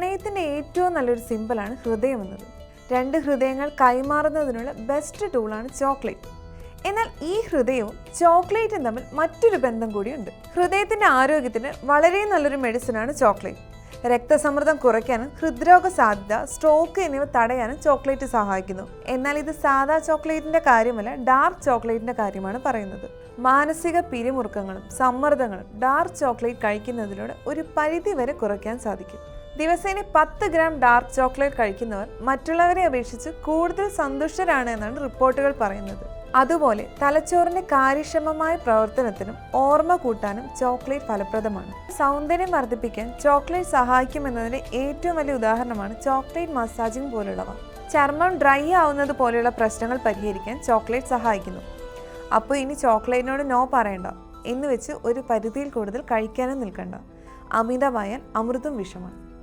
പ്രണയത്തിൻ്റെ ഏറ്റവും നല്ലൊരു സിമ്പിളാണ് ഹൃദയം എന്നത്. രണ്ട് ഹൃദയങ്ങൾ കൈമാറുന്നതിനുള്ള ബെസ്റ്റ് ടൂളാണ് ചോക്ലേറ്റ്. എന്നാൽ ഈ ഹൃദയവും ചോക്ലേറ്റും തമ്മിൽ മറ്റൊരു ബന്ധം കൂടിയുണ്ട്. ഹൃദയത്തിൻ്റെ ആരോഗ്യത്തിന് വളരെ നല്ലൊരു മെഡിസിനാണ് ചോക്ലേറ്റ്. രക്തസമ്മർദ്ദം കുറയ്ക്കാനും ഹൃദ്രോഗ സാധ്യത, സ്ട്രോക്ക് എന്നിവ തടയാനും ചോക്ലേറ്റ് സഹായിക്കുന്നു. എന്നാൽ ഇത് സാധാ ചോക്ലേറ്റിൻ്റെ കാര്യമല്ല, ഡാർക്ക് ചോക്ലേറ്റിൻ്റെ കാര്യമാണ് പറയുന്നത്. മാനസിക പിരിമുറുക്കങ്ങളും സമ്മർദ്ദങ്ങളും ഡാർക്ക് ചോക്ലേറ്റ് കഴിക്കുന്നതിലൂടെ ഒരു പരിധി വരെ കുറയ്ക്കാൻ സാധിക്കും. ദിവസേന 10 ഗ്രാം ഡാർക്ക് ചോക്ലേറ്റ് കഴിക്കുന്നവർ മറ്റുള്ളവരെ അപേക്ഷിച്ച് കൂടുതൽ സന്തുഷ്ടരാണ് എന്നാണ് റിപ്പോർട്ടുകൾ പറയുന്നത്. അതുപോലെ തലച്ചോറിന്റെ കാര്യക്ഷമമായ പ്രവർത്തനത്തിനും ഓർമ്മ കൂട്ടാനും ചോക്ലേറ്റ് ഫലപ്രദമാണ്. സൗന്ദര്യം വർദ്ധിപ്പിക്കാൻ ചോക്ലേറ്റ് സഹായിക്കുമെന്നതിന്റെ ഏറ്റവും വലിയ ഉദാഹരണമാണ് ചോക്ലേറ്റ് മസാജിംഗ് പോലുള്ളവ. ചർമ്മം ഡ്രൈ ആവുന്നത് പോലെയുള്ള പ്രശ്നങ്ങൾ പരിഹരിക്കാൻ ചോക്ലേറ്റ് സഹായിക്കുന്നു. അപ്പോൾ ഇനി ചോക്ലേറ്റിനോട് നോ പറയണ്ട എന്ന് വെച്ച് ഒരു പരിധിയിൽ കൂടുതൽ കഴിക്കാനും നിൽക്കണ്ട. അമിതമായാൽ അമൃതും വിഷമാണ്.